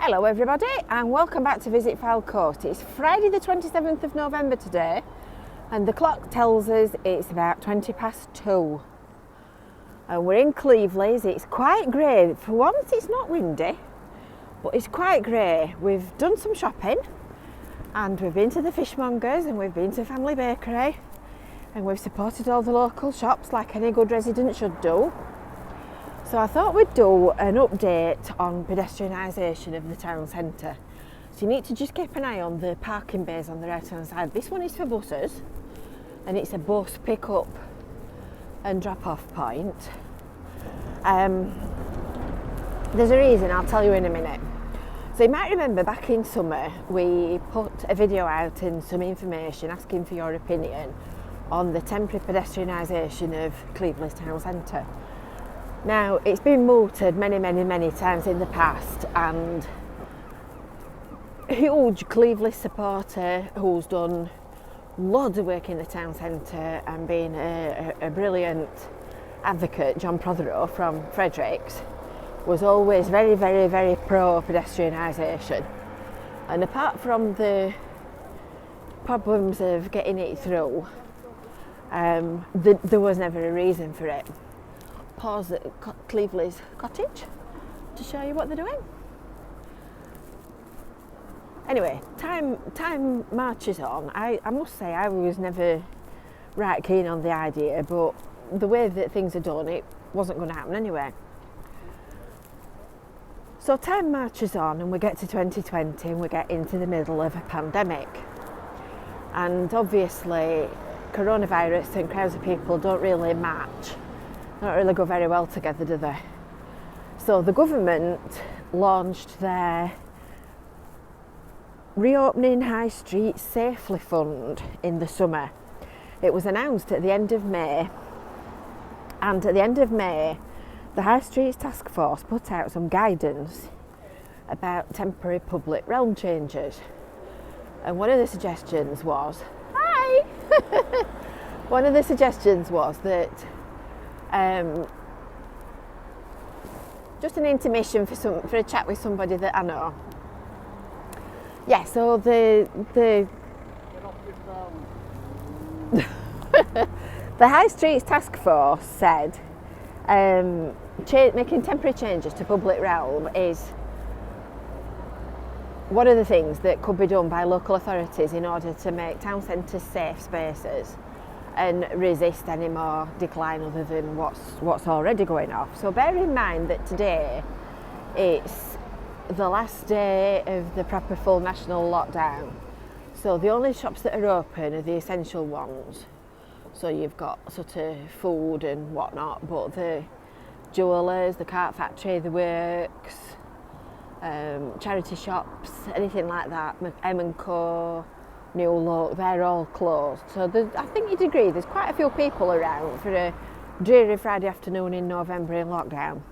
Hello everybody and welcome back to Visit Fylde Coast. It's Friday the 27th of November today and the clock tells us it's about 2:20 and we're in Cleveleys. It's quite grey. For once it's not windy, but it's quite grey. We've done some shopping and we've been to the fishmongers and we've been to Family Bakery and we've supported all the local shops like any good resident should do. So I thought we'd do an update on pedestrianisation of the town centre. So you need to just keep an eye on the parking bays on the right hand side. This one is for buses and it's a bus pick up and drop off point. There's a reason, I'll tell you in a minute. So you might remember back in summer we put a video out and some information asking for your opinion on the temporary pedestrianisation of Cleveleys town centre. Now, it's been mooted many times in the past, and a huge Cleveleys supporter who's done loads of work in the town centre and been a brilliant advocate, John Prothero from Fredericks, was always very pro pedestrianisation. And apart from the problems of getting it through, there was never a reason for it. Pause at Cleveleys Cottage to show you what they're doing. Anyway, time marches on. I must say I was never right keen on the idea, but the way that things are done, it wasn't going to happen anyway. So time marches on and we get to 2020 and we get into the middle of a pandemic. And obviously coronavirus and crowds of people don't really go very well together, do they? So the government launched their Reopening High Street Safely Fund in the summer. It was announced at the end of May, and at the end of May the High Streets Task Force put out some guidance about temporary public realm changes, and one of the suggestions was that just an intermission for a chat with somebody that I know. Yeah, so the the High Streets Task Force said making temporary changes to public realm is one of the things that could be done by local authorities in order to make town centres safe spaces and resist any more decline other than what's already going off. So bear in mind that today it's the last day of the proper full national lockdown. So the only shops that are open are the essential ones. So you've got sort of food and whatnot, but the jewellers, the cart factory, the works, charity shops, anything like that, M&Co, New Look, they're all closed. So I think you'd agree there's quite a few people around for a dreary Friday afternoon in November in lockdown.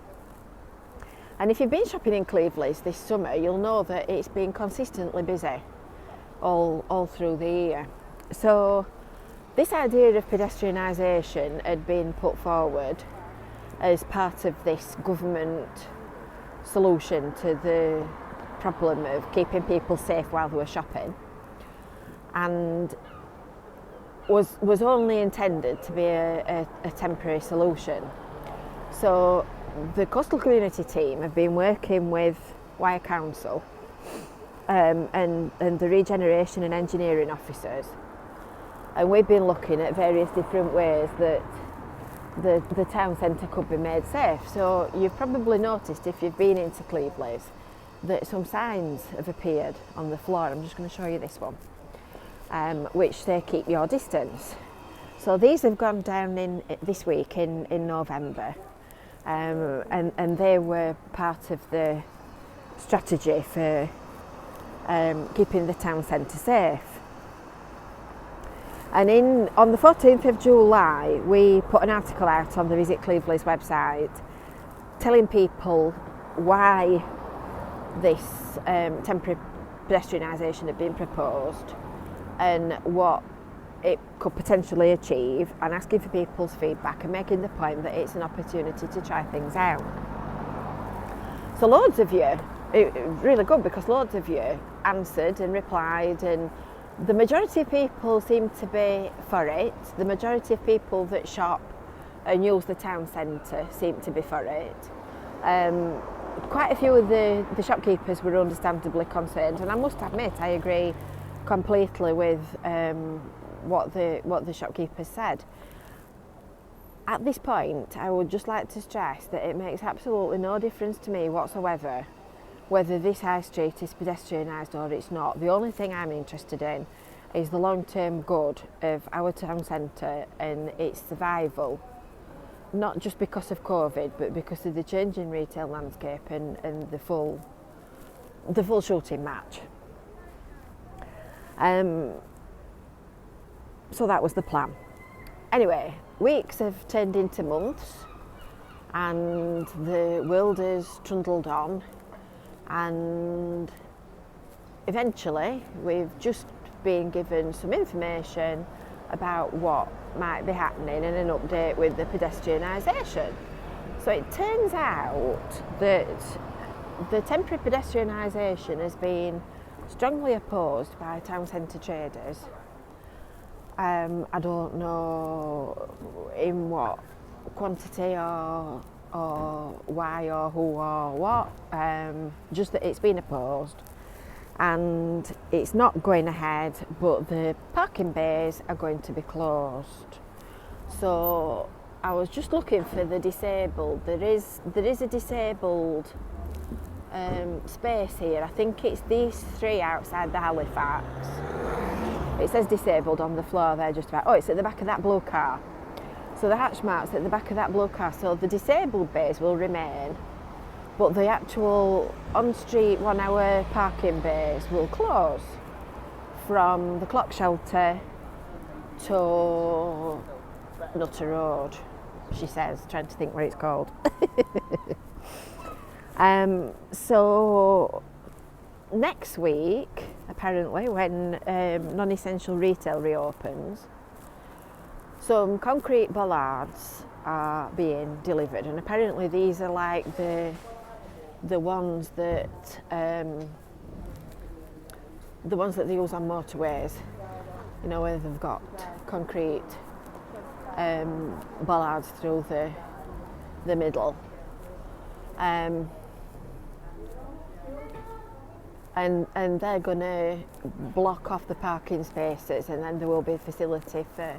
And if you've been shopping in Cleveleys this summer, you'll know that it's been consistently busy all through the year. So this idea of pedestrianisation had been put forward as part of this government solution to the problem of keeping people safe while they were shopping, and was only intended to be a temporary solution. So the Coastal Community Team have been working with Wyre Council and the regeneration and engineering officers, and we've been looking at various different ways that the town centre could be made safe. So you've probably noticed, if you've been into Cleveleys, that some signs have appeared on the floor. I'm just going to show you this one, which say keep your distance. So these have gone down in this week in November, and they were part of the strategy for keeping the town centre safe. And on the 14th of July, we put an article out on the Visit Cleveleys website telling people why this temporary pedestrianisation had been proposed and what it could potentially achieve, and asking for people's feedback and making the point that it's an opportunity to try things out. So loads of you really good because loads of you answered and replied, and the majority of people seem to be for it. The majority of people that shop and use the town centre seem to be for it. Quite a few of the shopkeepers were understandably concerned, and I must admit I agree completely with what the shopkeepers said. At this point, I would just like to stress that it makes absolutely no difference to me whatsoever whether this high street is pedestrianised or it's not. The only thing I'm interested in is the long-term good of our town centre and its survival, not just because of COVID, but because of the changing retail landscape and the full shooting match. So that was the plan. Anyway, weeks have turned into months and the world has trundled on, and eventually we've just been given some information about what might be happening and an update with the pedestrianisation. So it turns out that the temporary pedestrianisation has been strongly opposed by town centre traders. I don't know in what quantity or why or who or what, just that it's been opposed and it's not going ahead, but the parking bays are going to be closed. So I was just looking for the disabled. There is a disabled space here. I think it's these three outside the Halifax. It says disabled on the floor there just about. Oh, it's at the back of that blue car. So the hatch mark's at the back of that blue car. So the disabled bays will remain, but the actual on-street 1 hour parking bays will close from the clock shelter to Nutter Road, she says, trying to think what it's called. So next week, apparently, when non-essential retail reopens, some concrete bollards are being delivered, and apparently these are like the ones that they use on motorways, you know, where they've got concrete bollards through the middle, and they're going to block off the parking spaces, and then there will be a facility for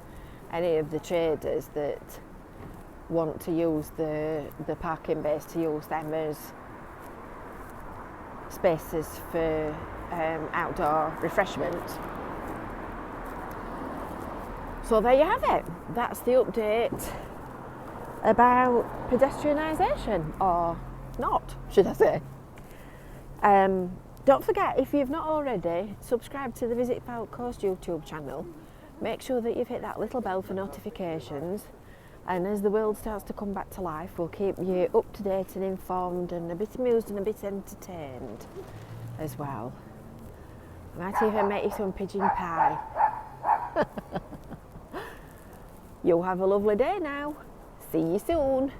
any of the traders that want to use the parking bays to use them as spaces for outdoor refreshment. So there you have it. That's the update about pedestrianisation, or not, should I say. Don't forget, if you've not already, subscribe to the Visit Fylde Coast YouTube channel. Make sure that you've hit that little bell for notifications, and as the world starts to come back to life, we'll keep you up to date and informed and a bit amused and a bit entertained as well. I might even make you some pigeon pie. You have a lovely day now. See you soon.